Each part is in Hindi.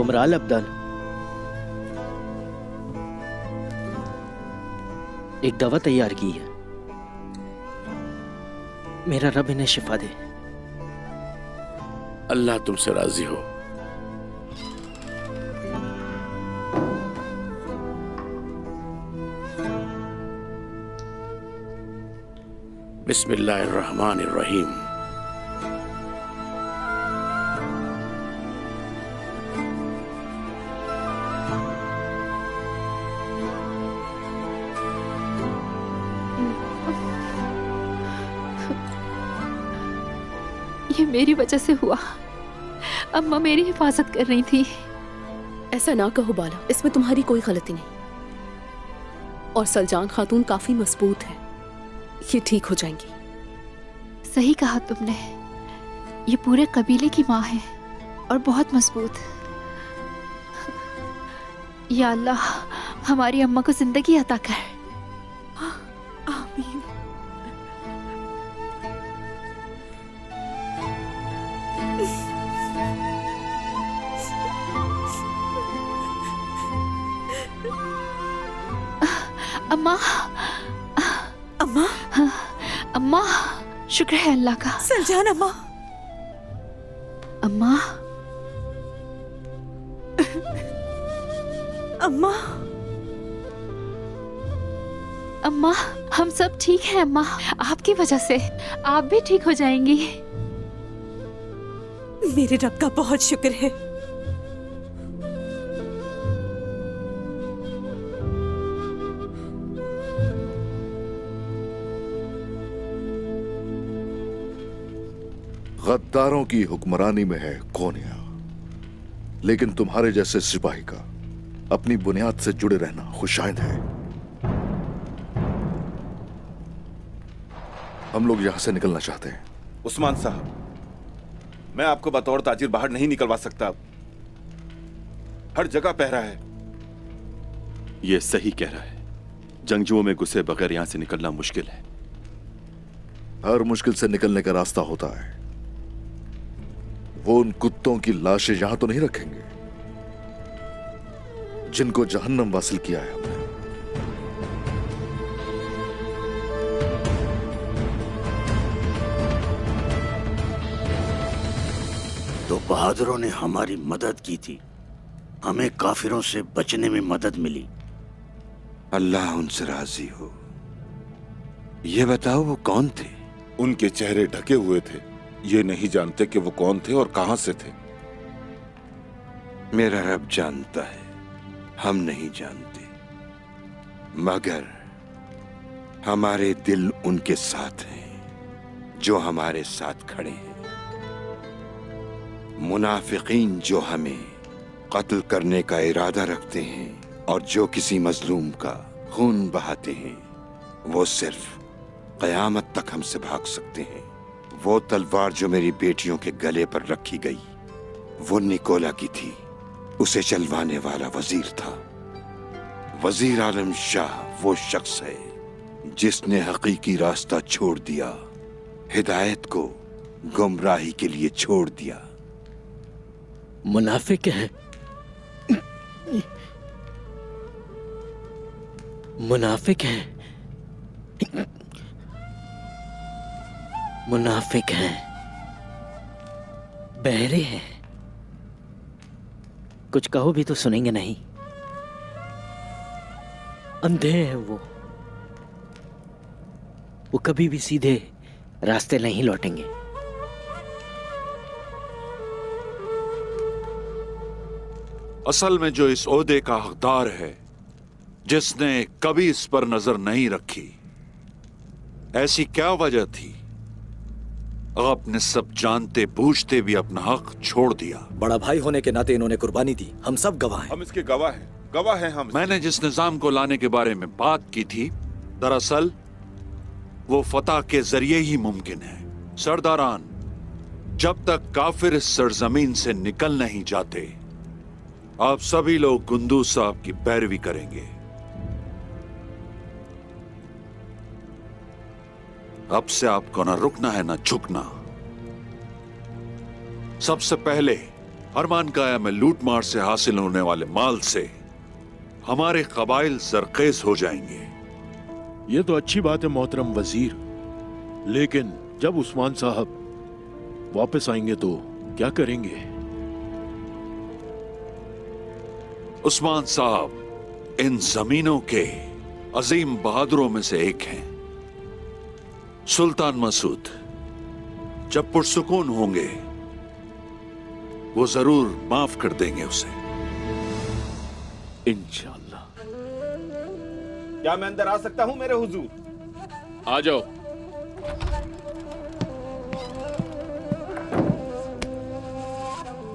कोमराल अब्दान, एक दवा तैयार की है। मेरा रब इन्हें शिफा दे। अल्लाह तुमसे राजी हो। बिस्मिल्लाहिर्रहमानिर्रहीम। ये मेरी वजह से हुआ। अम्मा मेरी हिफाजत कर रही थी। ऐसा ना कहो बाला, इसमें तुम्हारी कोई गलती नहीं। और सलजान खातून काफी मजबूत है, ये ठीक हो जाएंगी। सही कहा तुमने, ये पूरे कबीले की माँ है और बहुत मजबूत। या अल्लाह, हमारी अम्मा को जिंदगी अता कर। आमीन। अम्मा, अम्मा, अम्मा, शुक्र है अल्लाह का। सलजान अम्मा, अम्मा, अम्मा, अम्मा, हम सब ठीक हैं अम्मा। आपकी वजह से आप भी ठीक हो जाएंगी। मेरे रब का बहुत शुक्र है। गद्दारों की हुक्मरानी में है कोनिया, लेकिन तुम्हारे जैसे सिपाही का अपनी बुनियाद से जुड़े रहना खुशाइंद है। हम लोग यहां से निकलना चाहते हैं। उस्मान साहब, मैं आपको बतौर ताजिर बाहर नहीं निकलवा सकता। हर जगह पहरा है। ये सही कह रहा है। जंगजुओं में घुसे बगैर यहां से निकलना मुश्किल है। हर मुश्किल से निकलने का रास्ता होता है। वो उन कुत्तों की लाशें यहां तो नहीं रखेंगे जिनको जहन्नम वासिल किया है हमने। तो बहादुरों ने हमारी मदद की थी, हमें काफिरों से बचने में मदद मिली। अल्लाह उनसे राजी हो। ये बताओ वो कौन थे? उनके चेहरे ढके हुए थे, ये नहीं जानते कि वो कौन थे और कहां से थे। मेरा रब जानता है, हम नहीं जानते। मगर हमारे दिल उनके साथ हैं जो हमारे साथ खड़े हैं। मुनाफिकीन जो हमें कत्ल करने का इरादा रखते हैं और जो किसी मजलूम का खून बहाते हैं, वो सिर्फ कयामत तक हमसे भाग सकते हैं। वो तलवार जो मेरी बेटियों के गले पर रखी गई, वो निकोला की थी। उसे चलवाने वाला वजीर था। वजीर आलम शाह वो शख्स है जिसने हकीकी रास्ता छोड़ दिया, हिदायत को गुमराही के लिए छोड़ दिया। मुनाफिक है, मुनाफिक है, मुनाफिक हैं, बहरे हैं। कुछ कहो भी तो सुनेंगे नहीं। अंधे हैं वो कभी भी सीधे रास्ते नहीं लौटेंगे। असल में जो इस ओहदे का हकदार है, जिसने कभी इस पर नजर नहीं रखी, ऐसी क्या वजह थी? आपने सब जानते बूझते भी अपना हक छोड़ दिया। बड़ा भाई होने के नाते इन्होंने कुर्बानी दी, हम सब गवाह हैं। हम इसके गवाह हैं, गवाह हैं हम। मैंने जिस निजाम को लाने के बारे में बात की थी, दरअसल वो फतह के जरिए ही मुमकिन है। सरदारान, जब तक काफिर इस सरजमीन से निकल नहीं जाते, आप सभी लोग गुंदू साहब की पैरवी करेंगे। अब से आपको ना रुकना है ना झुकना। सबसे पहले हरमानकाया में लूटमार से हासिल होने वाले माल से हमारे कबाइल जरखेज हो जाएंगे। ये तो अच्छी बात है मोहतरम वजीर, लेकिन जब उस्मान साहब वापस आएंगे तो क्या करेंगे? उस्मान साहब इन जमीनों के अजीम बहादुरों में से एक हैं। सुल्तान मसूद जब पुरसुकून होंगे वो जरूर माफ कर देंगे उसे। इंशाअल्लाह। क्या मैं अंदर आ सकता हूं मेरे हुजूर? आ जाओ।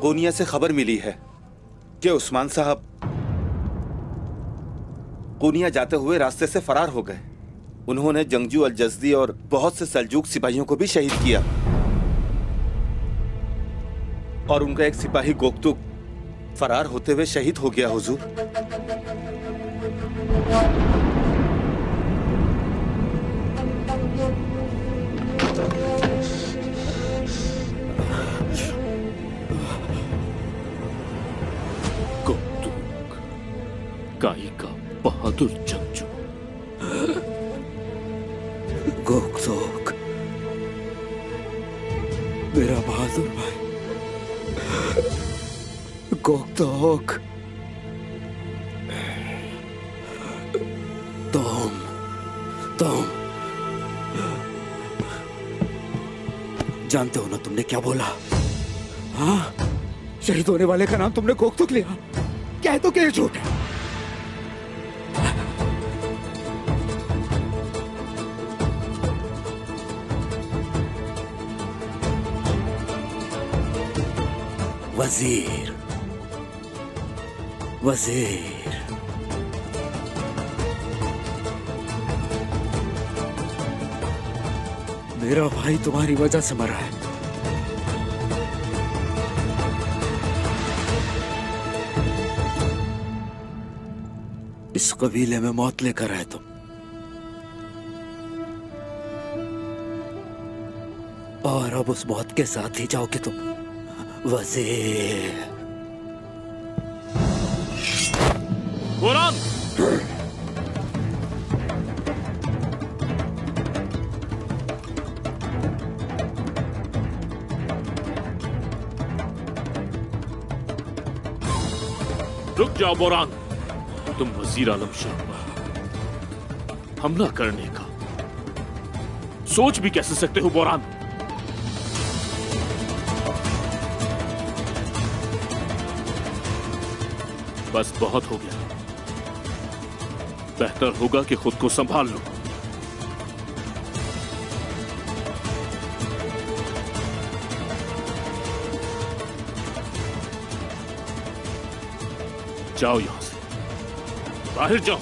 कोनिया से खबर मिली है कि उस्मान साहब कोनिया जाते हुए रास्ते से फरार हो गए। उन्होंने जंगजू अल जज़दी और बहुत से सल्जूक सिपाहियों को भी शहीद किया, और उनका एक सिपाही गोकतुक फरार होते हुए शहीद हो गया हुजूर। गोकतुक काई का बहादुर जंगजू। गोकतुक मेरा बहादुर भाई। गोकतुक तुम जानते हो ना तुमने क्या बोला? हाँ, शहीद होने वाले का नाम तुमने गोकतुक लिया। कह तो क्या झूठ है? वजीर मेरा भाई तुम्हारी वजह से मरा है। इस कबीले में मौत लेकर आए तुम, और अब उस मौत के साथ ही जाओगे तुम। वजीर बोरान, रुक जाओ बोरान। तुम वजीर आलम शाह पर हमला करने का सोच भी कैसे सकते हो बोरान? बस बहुत हो गया। बेहतर होगा कि खुद को संभाल लो। जाओ यहां से, बाहर जाओ।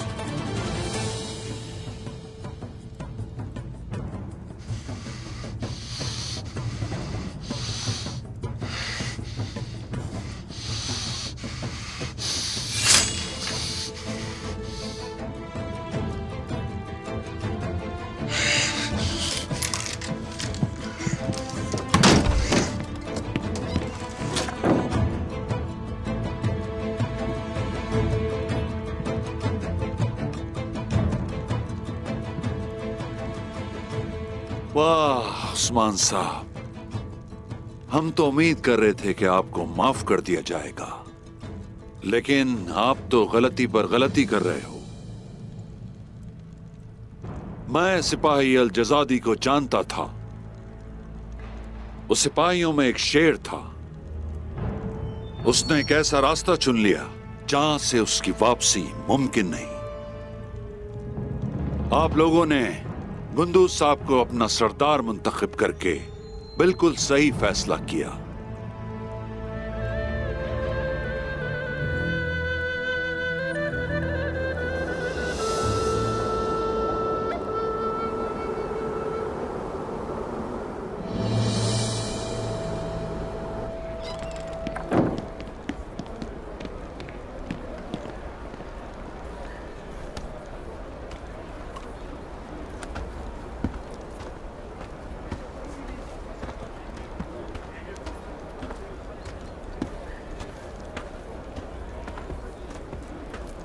वाह उस्मान साहब, हम तो उम्मीद कर रहे थे कि आपको माफ कर दिया जाएगा, लेकिन आप तो गलती पर गलती कर रहे हो। मैं सिपाही अल जज़ादी को जानता था। उस सिपाहियों में एक शेर था। उसने एक ऐसा रास्ता चुन लिया जहां से उसकी वापसी मुमकिन नहीं। आप लोगों ने गुंदूज साहब को अपना सरदार मुंतखब करके बिल्कुल सही फैसला किया।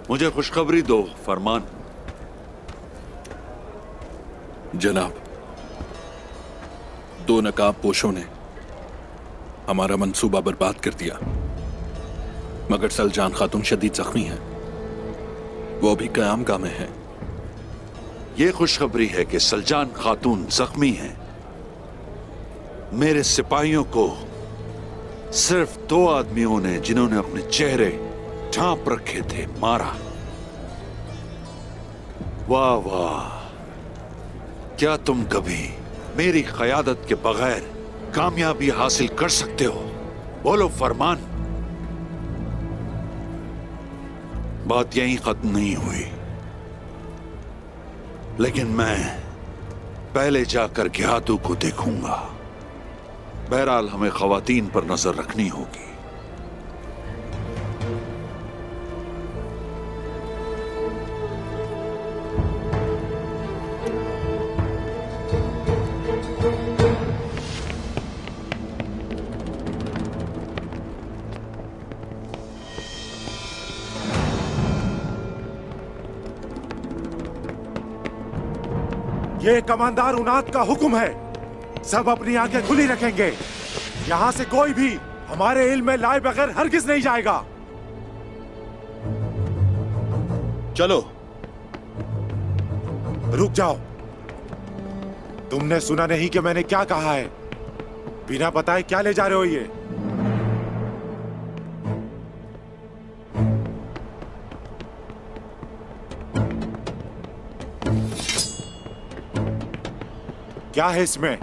मुझे खुशखबरी दो फरमान। जनाब, 2 नकाब पोशों ने हमारा मंसूबा बर्बाद कर दिया, मगर सलजान खातून शदीद जख्मी है, वो भी क़यामगाह में है। ये खुशखबरी है कि सलजान खातून जख्मी हैं। मेरे सिपाहियों को सिर्फ 2 आदमियों ने, जिन्होंने अपने चेहरे ढांप रखे थे, मारा। वाह वाह, क्या तुम कभी मेरी क़यादत के बगैर कामयाबी हासिल कर सकते हो? बोलो फरमान। बात यहीं खत्म नहीं हुई, लेकिन मैं पहले जाकर घियातू को देखूंगा। बहरहाल हमें ख़वातीन पर नजर रखनी होगी। ये कमांडर उनाद का हुक्म है, सब अपनी आंखें खुली रखेंगे। यहाँ से कोई भी हमारे इल्म में लाए बगैर हरगिज नहीं जाएगा। चलो। रुक जाओ, तुमने सुना नहीं कि मैंने क्या कहा है? बिना बताए क्या ले जा रहे हो ये? क्या है इसमें?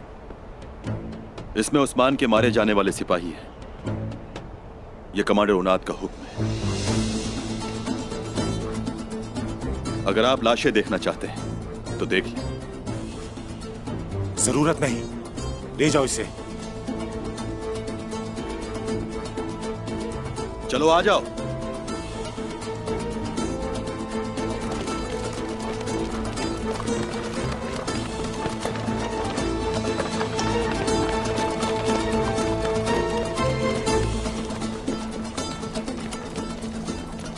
इसमें उस्मान के मारे जाने वाले सिपाही हैं। यह कमांडर उनाद का हुक्म है। अगर आप लाशें देखना चाहते हैं तो देख लें। जरूरत नहीं, ले जाओ इसे। चलो आ जाओ।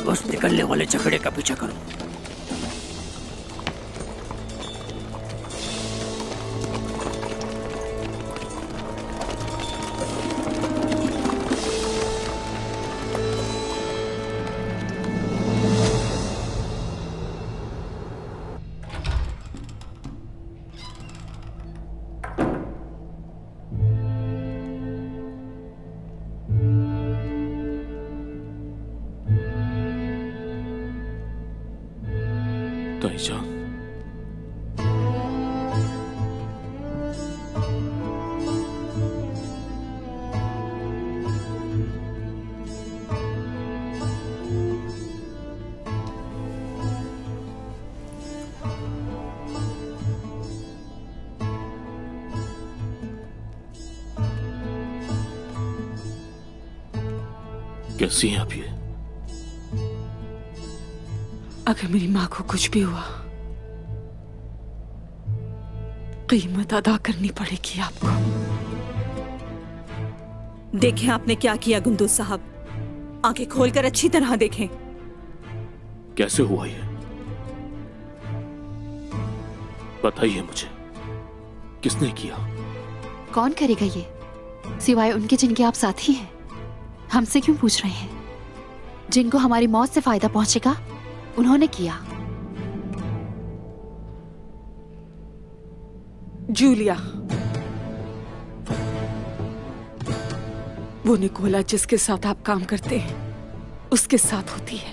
बस निकलने वाले झगड़े का पीछा करो। ताईजान, कैसी हैं आप? ये अगर मेरी माँ को कुछ भी हुआ, कीमत अदा करनी पड़ेगी आपको। देखें आपने क्या किया गुंदूज साहब, आंखें खोलकर अच्छी तरह देखें। कैसे हुआ ये? बताइए मुझे, किसने किया? कौन करेगा ये, सिवाय उनके जिनके आप साथी हैं? हमसे क्यों पूछ रहे हैं? जिनको हमारी मौत से फायदा पहुंचेगा उन्होंने किया। जूलिया, वो निकोला जिसके साथ आप काम करते हैं उसके साथ होती है।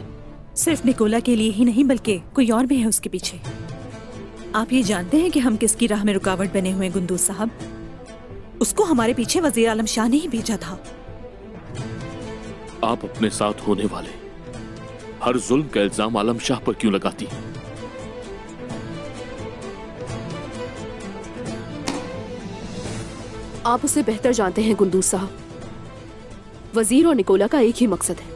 सिर्फ निकोला के लिए ही नहीं बल्कि कोई और भी है उसके पीछे। आप ये जानते हैं कि हम किसकी राह में रुकावट बने हुए गुंदूज साहब? उसको हमारे पीछे वजीर आलम शाह ने ही भेजा था। आप अपने साथ होने वाले हर जुल्म का इल्जाम आलम शाह पर क्यों लगाती हैं? आप उसे बेहतर जानते हैं गुंदूज साहब। वजीर और निकोला का एक ही मकसद है।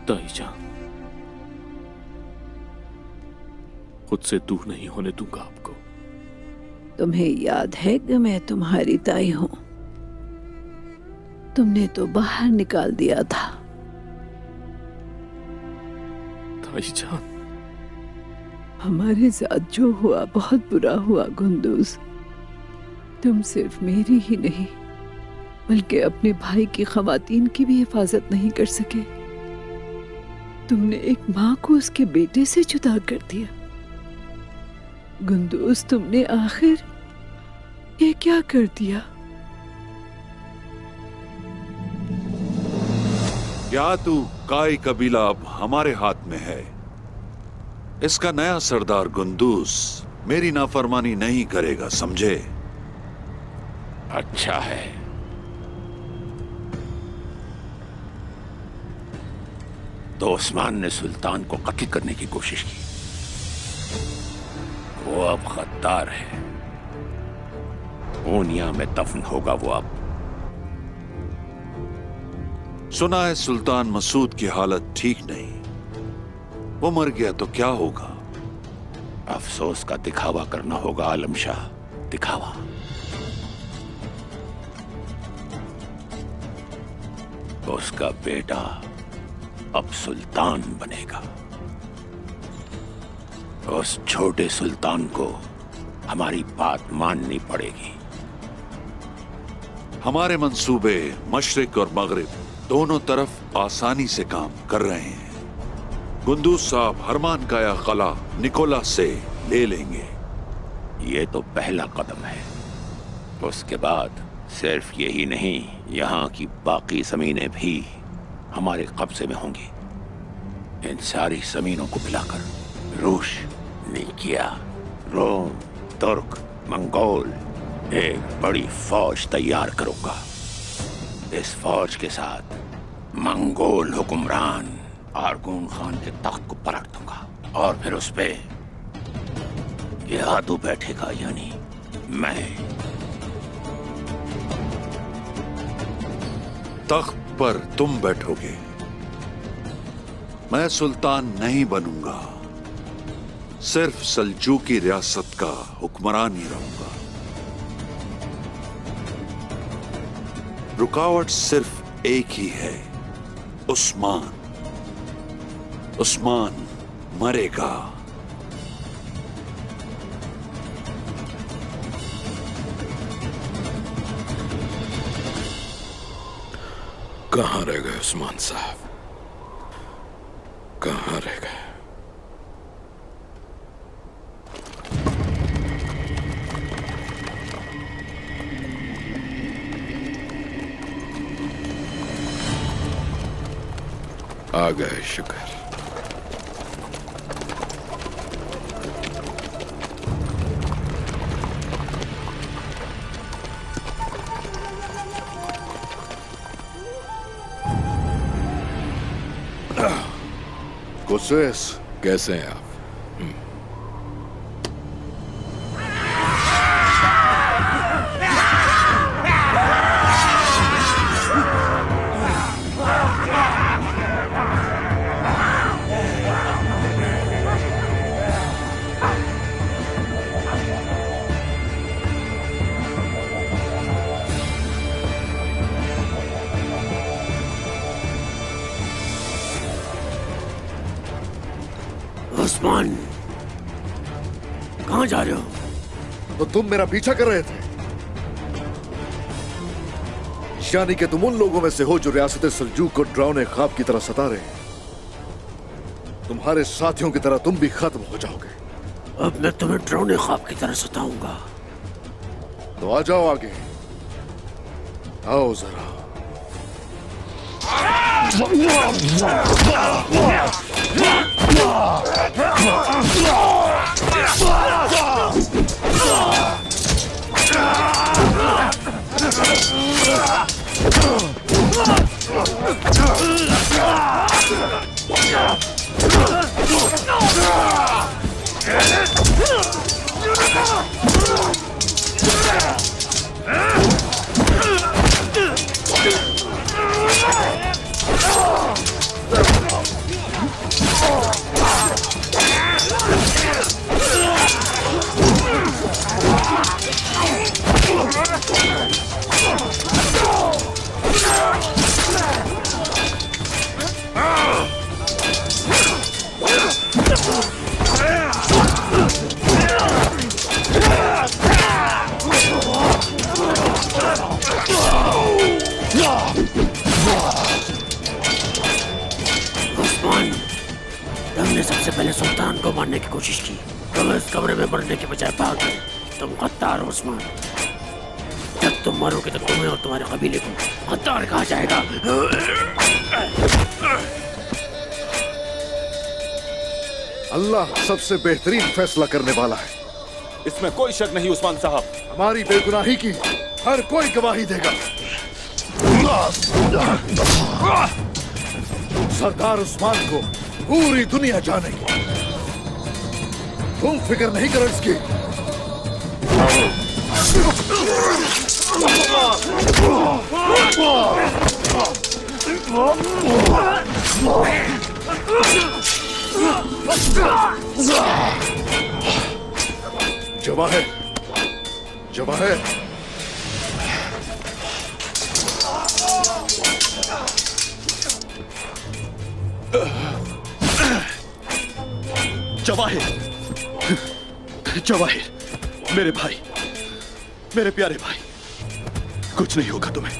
ताईजान, खुद से दूर नहीं होने दूंगा आपको। तुम्हें याद है कि मैं तुम्हारी ताई हूं? तुमने तो बाहर निकाल दिया था। ताईजान, हमारे साथ जो हुआ बहुत बुरा हुआ गुंदूज। तुम सिर्फ मेरी ही नहीं बल्कि अपने भाई की खवातीन की भी हिफाजत नहीं कर सके। तुमने एक माँ को उसके बेटे से जुदा कर दिया। गुंदूज, तुमने आखिर ये क्या कर दिया? क्या तू काई कबीला अब हमारे हाथ में है? इसका नया सरदार गुंदूस मेरी नाफरमानी नहीं करेगा, समझे? अच्छा है। तो उस्मान ने सुल्तान को कत्ल करने की कोशिश की। वो अब गद्दार है। ऊनिया में दफन होगा वो अब। सुना है सुल्तान मसूद की हालत ठीक नहीं। वो मर गया तो क्या होगा? अफसोस का दिखावा करना होगा आलम शाह, दिखावा। उसका बेटा अब सुल्तान बनेगा। उस छोटे सुल्तान को हमारी बात माननी पड़ेगी। हमारे मंसूबे मशरिक और मगरिब दोनों तरफ आसानी से काम कर रहे हैं। गुंदूस साहब हरमान का या कला निकोला से ले लेंगे। ये तो पहला कदम है। उसके बाद सिर्फ यही नहीं, यहाँ की बाकी जमीनें भी हमारे कब्जे में होंगी। इन सारी जमीनों को मिलाकर रूस, निकिया, रोम, तुर्क, मंगोल एक बड़ी फौज तैयार करूंगा। इस फौज के साथ मंगोल हुक्मरान आरगून खान के तख्त को पलट दूंगा और फिर उस पे यादू बैठेगा, यानी मैं। तख्त पर तुम बैठोगे, मैं सुल्तान नहीं बनूंगा। सिर्फ सल्जूकी रियासत का हुक्मरान ही रहूंगा। रुकावट सिर्फ एक ही है, उस्मान। उस्मान मरेगा। कहां रह गए उस्मान साहब? कहां रह गए? आ गए, शुक्र। कोसेस, कैसे हैं आप? उस्मान, कहां जा रहे हो? तो तुम मेरा पीछा कर रहे थे, यानी कि तुम उन लोगों में से हो जो रियासत सल्जूक को डरावने ख्वाब की तरह सता रहे हैं। तुम्हारे साथियों की तरह तुम भी खत्म हो जाओगे। अब मैं तुम्हें डरावने ख्वाब की तरह सताऊंगा। तो आ जाओ आगे, आओ जरा। सबसे पहले सुल्तान को मारने की कोशिश की। तुम इस कमरे में मरने के बजाय भाग गए। तुम गद्दार हो उस्मान। जब तुम मरोगे तो तुम्हें और तुम्हारे कबीले को गद्दार कहा जाएगा। अल्लाह सबसे बेहतरीन फैसला करने वाला है। इसमें कोई शक नहीं उस्मान साहब। हमारी बेगुनाही की हर कोई गवाही देगा। सरदार उस्मान को पूरी दुनिया जानेगी। तुम फिक्र नहीं करो इसकी। जवाहिर, जवाहिर, जवाहिर, जवाहिर, मेरे भाई, मेरे प्यारे भाई, कुछ नहीं होगा तुम्हें।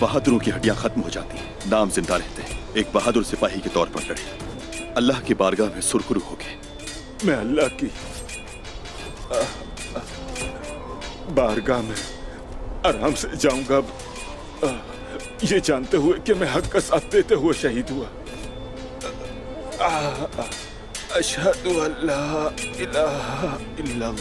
बहादुरों की हड्डियां खत्म हो जाती, नाम जिंदा रहते। एक बहादुर सिपाही के तौर पर लड़े, अल्लाह की बारगाह में सुरखरू हो गए। मैं अल्लाह की बारगाह में आराम से जाऊंगा, ये जानते हुए कि मैं हक का साथ देते हुए शहीद हुआ। अशहदु अल्ला इलाहा इल्लल्लाह।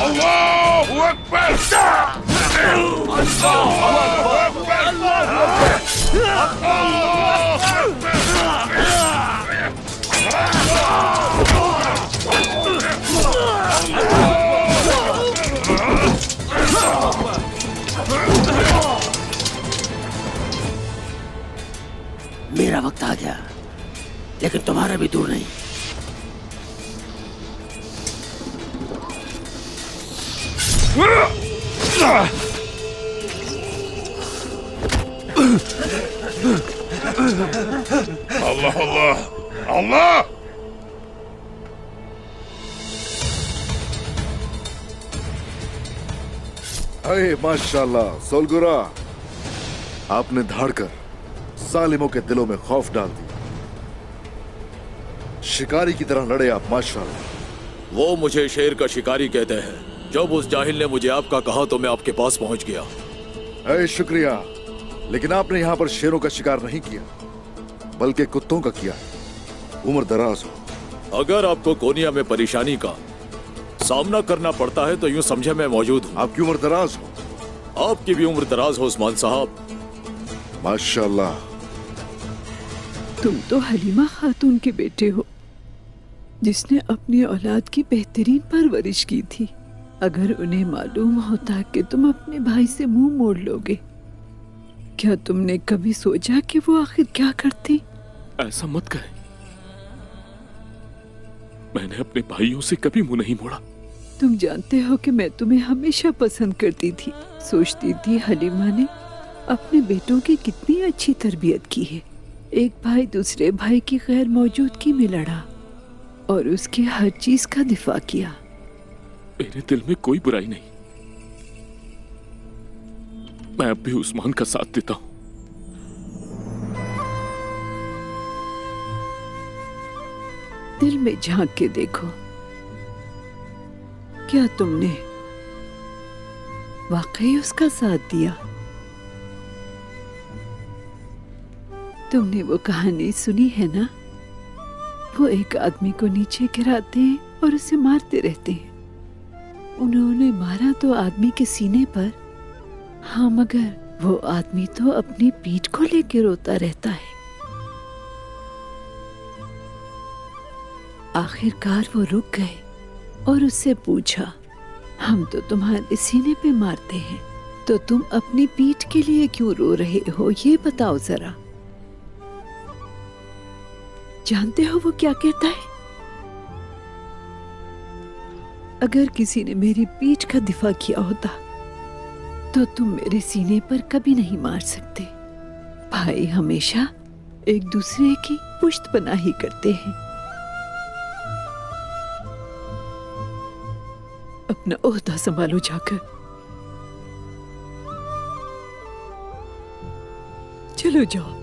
अल्लाहू अकबर! मेरा वक्त आ गया, लेकिन तुम्हारा भी दूर नहीं। अल्लाह अल्लाह अल्लाह! अरे माशाल्लाह सोलगुरा, आपने धाड़कर सालिमों के दिलों में खौफ डाल दिया। शिकारी की तरह लड़े आप, माशाल्लाह। वो मुझे शेर का शिकारी कहते हैं। जब उस जाहिल ने मुझे आपका कहा तो मैं आपके पास पहुंच गया। अरे शुक्रिया, लेकिन आपने यहाँ पर शेरों का शिकार नहीं किया, बल्कि कुत्तों का किया। उम्र दराज हो। अगर आपको कोनिया में परेशानी का सामना करना पड़ता है तो यूं समझे मैं मौजूद हूँ। आपकी उम्र दराज हो। आपकी भी उम्र दराज हो उस्मान साहब। माशाल्लाह। तुम तो हलीमा खातून के बेटे हो, जिसने अपनी औलाद की बेहतरीन परवरिश की थी। अगर उन्हें मालूम होता कि तुम अपने भाई से मुंह मोड़ लोगे, क्या तुमने कभी सोचा कि वो आखिर क्या करती? ऐसा मत करें। मैंने अपने भाइयों से कभी मुंह नहीं मोड़ा। तुम जानते हो कि मैं तुम्हें हमेशा पसंद करती थी। सोचती थी हलीमा ने अपने बेटों की कितनी अच्छी तरबियत की है। एक भाई दूसरे भाई की गैर मौजूदगी में लड़ा और उसकी हर चीज का दिफा किया। मेरे दिल में कोई बुराई नहीं। मैं अब भी उस्मान का साथ देता हूं। दिल में झांक के देखो, क्या तुमने वाकई उसका साथ दिया? तुमने वो कहानी सुनी है ना, वो एक आदमी को नीचे गिराते हैं और उसे मारते रहते हैं। उन्होंने मारा तो आदमी के सीने पर, हाँ, मगर वो आदमी तो अपनी पीठ को लेकर रोता रहता है। आखिरकार वो रुक गए और उससे पूछा, हम तो तुम्हारे सीने पे मारते हैं, तो तुम अपनी पीठ के लिए क्यों रो रहे हो, ये बताओ जरा। जानते हो वो क्या कहता है? अगर किसी ने मेरी पीठ का दिफा किया होता तो तुम मेरे सीने पर कभी नहीं मार सकते। भाई हमेशा एक दूसरे की पुश्त पनाही करते हैं। अपना ओहदा संभालो जाकर। चलो जाओ।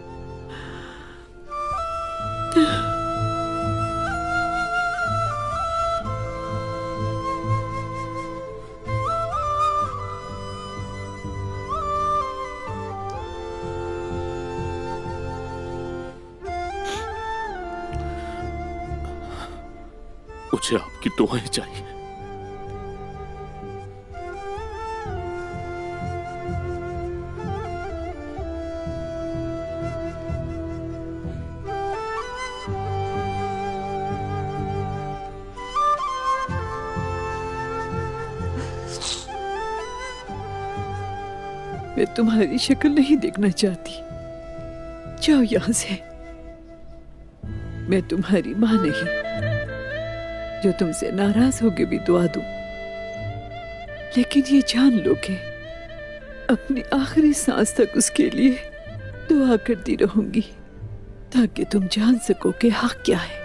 मुझे आपकी दुआएं चाहिए। मैं तुम्हारी शक्ल नहीं देखना चाहती। जाओ यहां से। मैं तुम्हारी मां नहीं जो तुमसे नाराज होके भी दुआ दूं, लेकिन ये जान लो कि अपनी आखिरी सांस तक उसके लिए दुआ करती रहूंगी ताकि तुम जान सको कि हक क्या है।